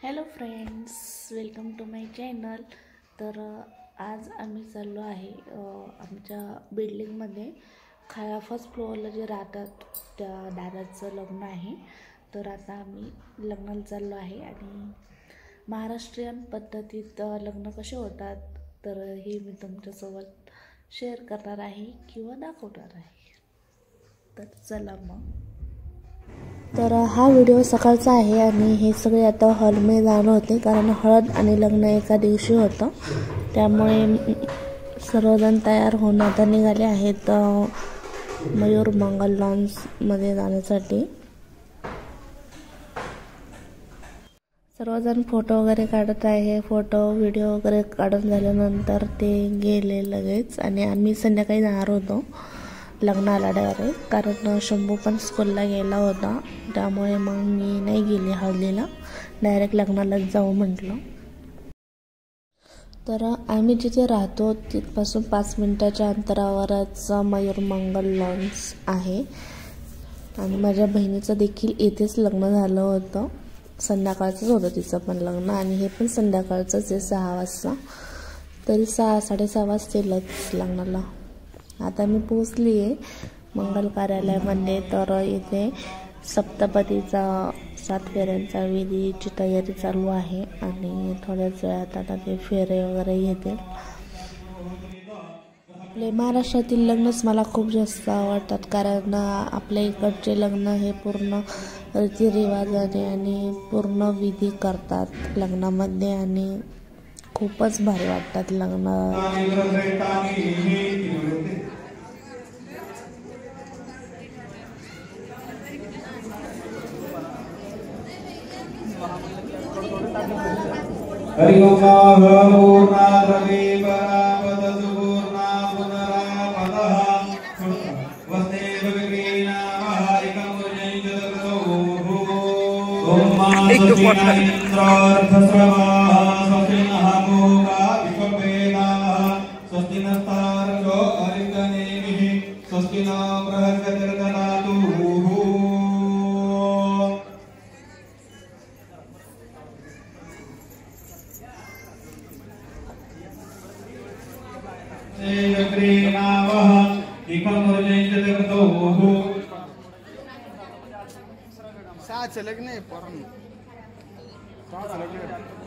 Hello friends, welcome to my channel. तर आज आम्ही चाललो आहे आमच्या बिल्डिंगमध्ये फर्स्ट फ्लोअरला जे राहतात त्या दादाचं लग्न आहे। तर आता आम्ही लग्नाला चाललो आहे आणि महाराष्ट्रीयन पद्धतीत लग्न कसे होतात तर हे मी तुमच्यासोबत शेअर करणार आहे किंवा दाखवणार आहे। तर चला मग। तर हा व्हिडिओ सकाळचा आहे आणि हे सगळे आता हॉलमध्ये जाणार होते कारण हळद आणि लग्न एका दिवशी होतं, त्यामुळे सर्वजण तयार होऊन आता निघाले आहेत मयूर मंगल लॉन्समध्ये जाण्यासाठी। सर्वजण फोटो वगैरे काढत आहे। फोटो व्हिडिओ वगैरे काढून झाल्यानंतर ते गेले लगेच आणि आम्ही संध्याकाळी जाणार होतो लग्नाला डायरेक्ट, कारण शंभू पण स्कूलला गेला होता, त्यामुळे मग मी नाही गेली हळदीला, डायरेक्ट लग्नालाच जाऊ म्हटलं। तर आम्ही जिथे राहतो तिथपासून 5 मिनिटाच्या अंतरावरच मयूर मंगल लॉन्स आहे आणि माझ्या बहिणीचं देखील येथेच लग्न झालं होतं। संध्याकाळचंच होतं तिचं पण लग्न आणि हे पण संध्याकाळचंच आहे 6 वाजता, तरी 6-6:30 वाजतीलच लग्नाला। आता मी पोचली आहे मंगल कार्यालयामध्ये। तर इथे सप्तपदीचा 7 फेऱ्यांचा विधीची तयारी चालू आहे आणि थोड्याच वेळात आता ते फेरे वगैरे येतील। आपले महाराष्ट्रातील लग्नच मला खूप जास्त आवडतात कारण आपल्या इकडचे लग्न हे पूर्ण रीतिरिवाजाने आणि पूर्ण विधी करतात लग्नामध्ये आणि खूपच भारी वाटतात लग्न। हरि ओम पूर्णा द्रवे परापद सुपूर्णा पुनरापदः वस्ते भगवीना महारिकं जय जगतो ओम मासुचिना इंद्रार्थस्रवाः स्वस्ति नः भोगा विश्ववेदाः स्वस्ति नस्तार्क्ष्यो अरिन्दनेमिः स्वस्ति नो बृहस्पतिर्दधातु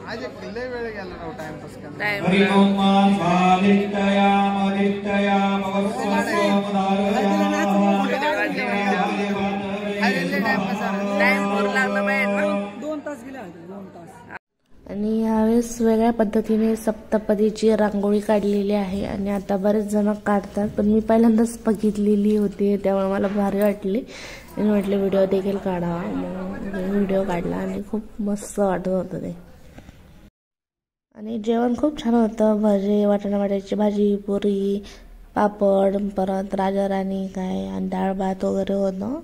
आज एक लय वेळ गेला राव टाइमपास करण्यात। हरि ओम स्वादिष्टयाम अधिष्टयाम आणि यावेळेस वेगळ्या पद्धतीने सप्तपदीची रांगोळी काढलेली आहे आणि आता बरेच जण काढतात, पण मी पहिल्यांदाच बघितलेली होती त्यामुळे मला भारी वाटली आणि म्हटलं व्हिडिओ देखील काढावा। मग व्हिडिओ काढला आणि खूप मस्त वाटत होतं ते। आणि जेवण खूप छान होतं, भाजी, वाटाणा बटाट्याची भाजी, पुरी, पापड, परत राजा राणी काय आणि डाळ भात वगैरे होतं।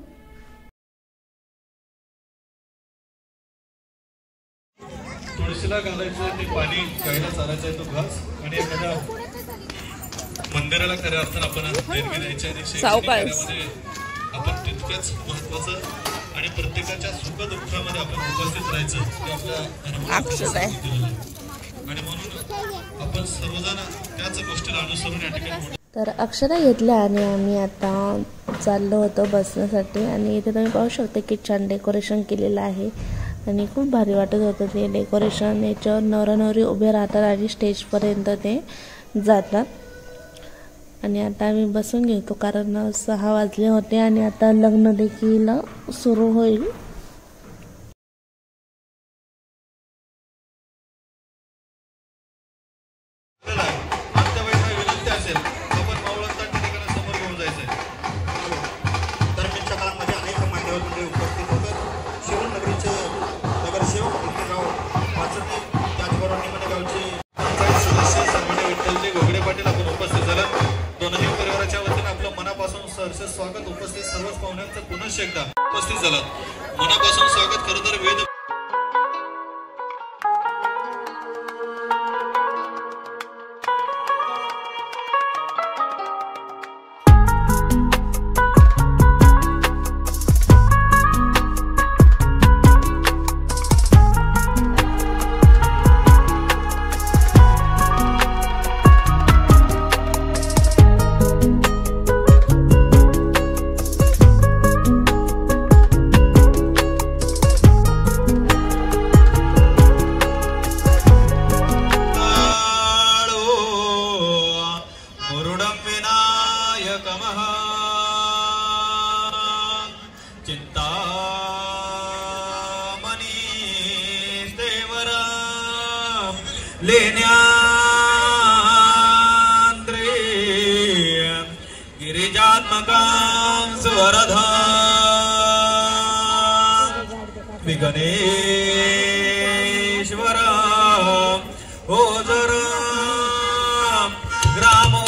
तुळशीला घालायचं ते पाणी, गायला चालायचं आहे तो घास आणि एखाद्या मंदिराला खऱ्या अर्थानं आपण देणगी द्यायची आणि शैक्षणिक आपण तितक्याच महत्वाचं आणि प्रत्येकाच्या सुखदुःखामध्ये आपण उपस्थित राहायचं हे आपल्या आणि म्हणून आपण सर्वजण त्याच गोष्टीला अनुसरून या ठिकाणी। तर अक्षता घेतल्या आणि आम्ही आता चाललो होतो बसण्यासाठी आणि इथे तुम्ही पाहू शकता की छान डेकोरेशन केलेलं आहे आणि खूप भारी वाटत होतं ते डेकोरेशन। याच्यावर नवरा-नवरी उभे राहतात आणि स्टेजपर्यंत ते जातात आणि आता आम्ही बसून घेतो कारण 6 वाजले होते आणि आता लग्न देखील सुरू होईल। स्वागत उपस्थित सर्वच पाहुण्यांचं पुनश्च एकदा उपस्थित झालं, मनापासून स्वागत। खरं तर वेद लेण्यान्द्रे गिरिजात्मकां स्वरधा विघ्नेश्वर ओजर ग्रामो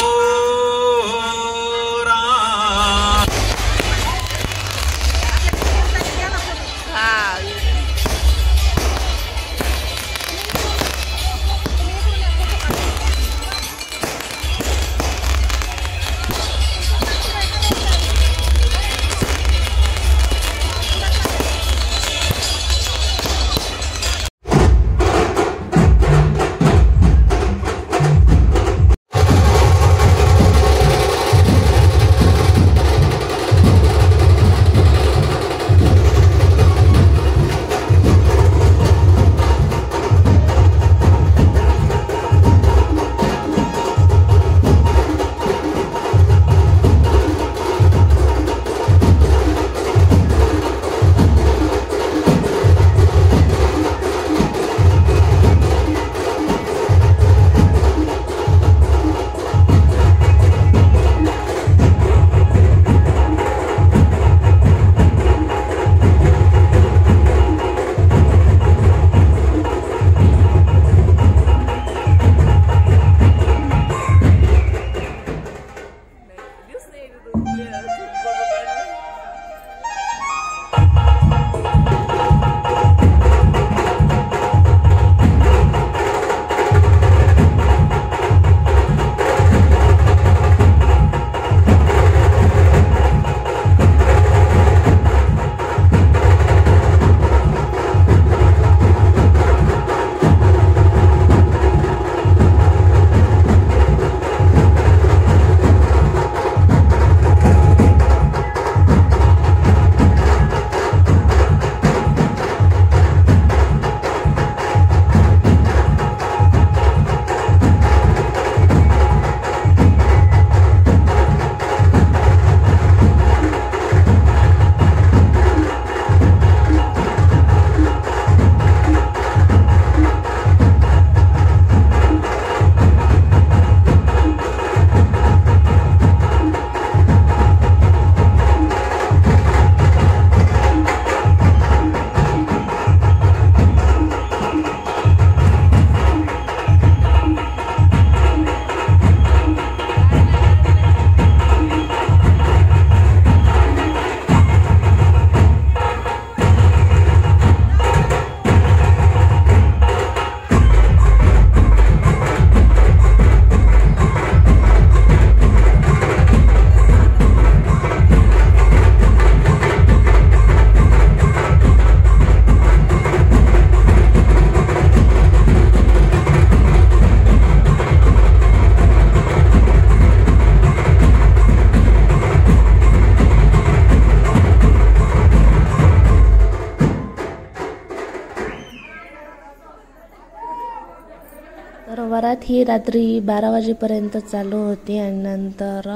तर वरात ही रात्री 12 वाजेपर्यंत चालू होती आणि नंतर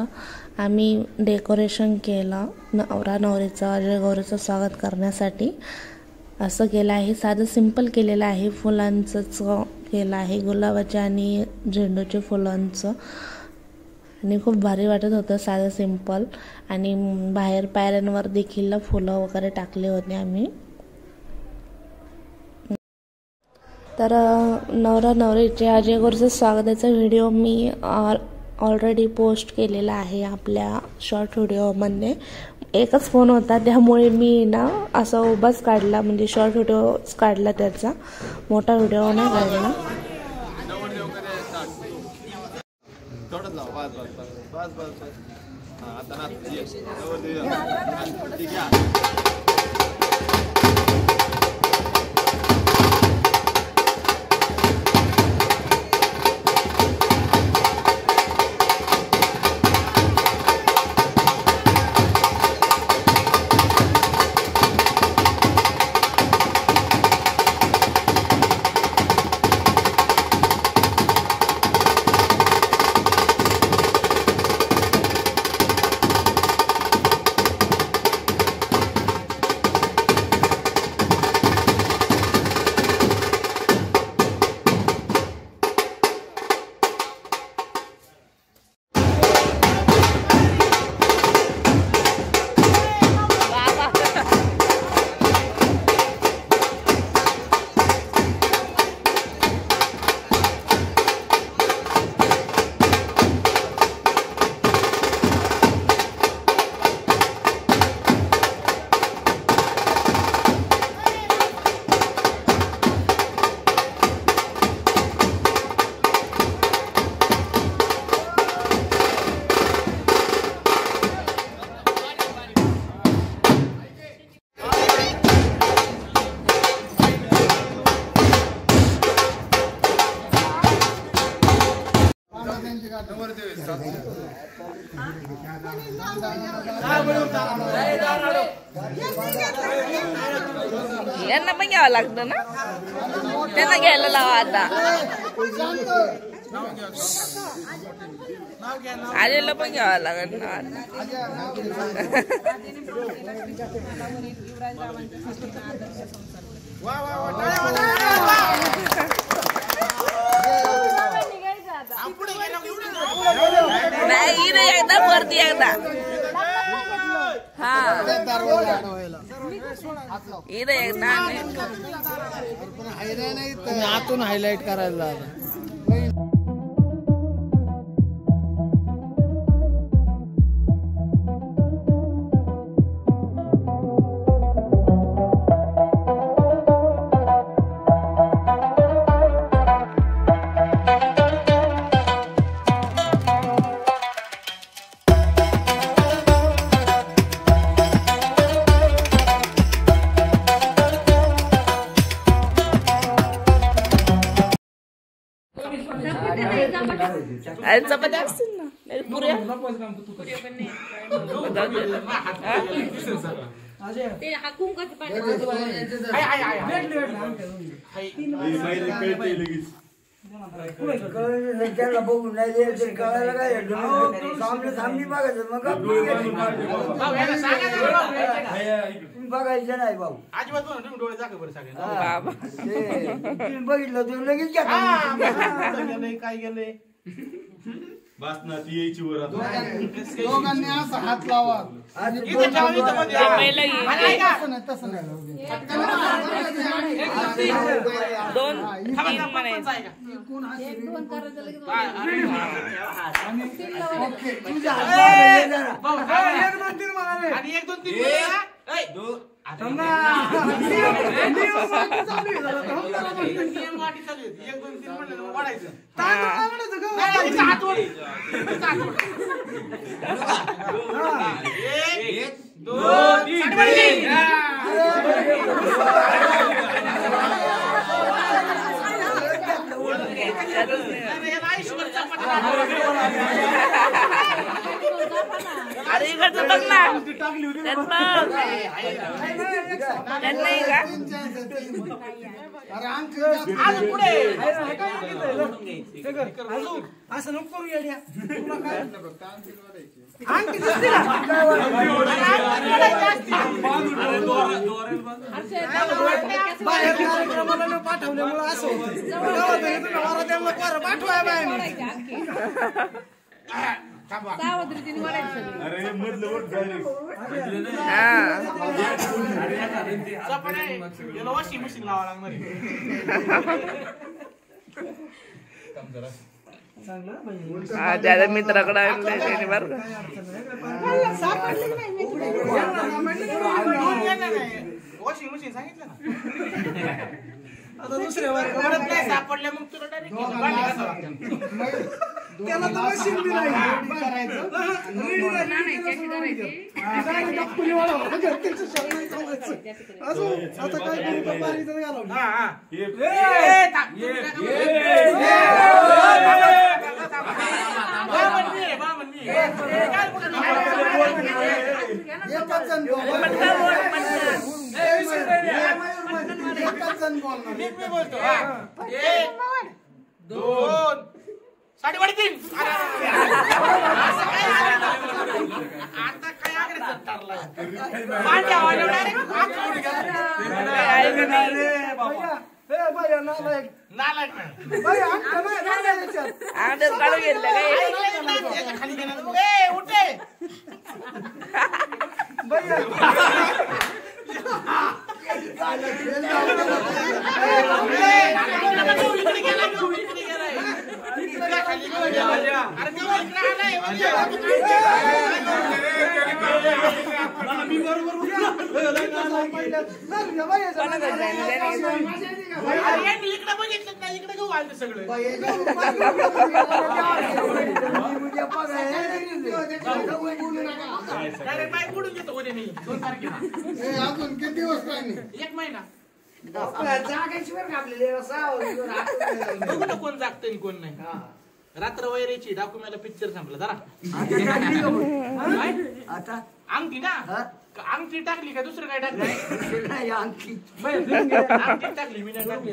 आम्ही डेकोरेशन केलं नवरा नवरीचं अजय गौरीचं स्वागत करण्यासाठी. असं केलं आहे, साधं सिंपल केलेलं आहे. फुलांचंच केलं आहे, गुलाबाच्या आणि झेंडूच्या फुलांचं. आणि खूप भारी वाटत होतं साधं सिंपल. आणि बाहेर पायऱ्यांवर देखील फुलं वगैरे टाकले होते आम्ही. तर नवरा नवरीचे अजय गौरीचं स्वागताचा व्हिडिओ मी ऑलरेडी पोस्ट केलेला आहे आपल्या शॉर्ट व्हिडिओमध्ये. एकच फोन होता त्यामुळे मी ना असा उभाच काढला, म्हणजे शॉर्ट व्हिडिओच काढला त्याचा, मोठा व्हिडिओ नाही काढला. यांना पण घ्यावं लागतं ना, त्यांना घ्यायला लावा आता. आलेला पण घ्यावं लागत ना. नाही रे, एकदा वरती एकदा. हा इथं एकदा आतून हायलाइट करायला. चपात्या असतील ना, पुऱ्या बघून नाही कळायला काय थांबली बघायचं मग बघायचं नाही भाऊ. बघितलं तू लगेच काय गेले बस ना ती यायची वर दोघांनी असं हात लावा. अरे इकडचं बघ ना, नाही का असं नको करू येड्या. बाहेर कार्यक्रमाला पाठवल्यामुळे असं होतं. पाठवाय वॉशिंग मशीन लावा लागणार. त्याच्या मित्राकडे बरं का. वॉशिंग मशीन सांगितलं ना. आता दुसऱ्या वर्गात नाही सापडल्या मग तुला डायरेक्ट त्याला तर मशीन बी नाही करायचं. आता काय करू बोलतो. 2 3.5 आता काय किती दिवस 1 महिना जागायची बरं का आपल्याला कोण जागतंय कोण नाही. रात्र वैरेची डॉक्युमेंटला पिक्चर संपला जरा आता टाकली का मग? काय? आता अंगठी ना हा? अंगठी टाकली का दुसरं काय टाकलं नाही, आणखी अंगठी टाकली मी नाही टाकली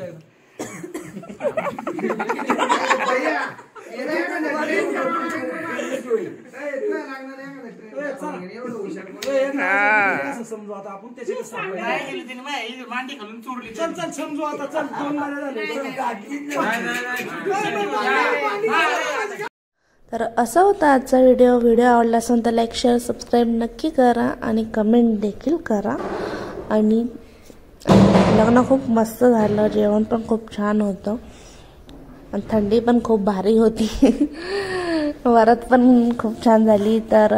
समजू आता आपण त्याचे काय केली तिने माहिती मांडी घालून चोरली चल चल समजू आता चल 2 महिने झाले तर असा होता आजचा व्हिडिओ आवडला असेल तर लाईक शेअर सबस्क्राईब नक्की करा आणि कमेंट देखील करा. आणि लग्न खूप मस्त झालं, जेवण पण खूप छान होतं आणि थंडी पण खूप भारी होती. वरात पण खूप छान झाली. तर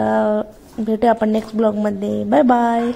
भेटूया आपण नेक्स्ट ब्लॉगमध्ये. Bye bye.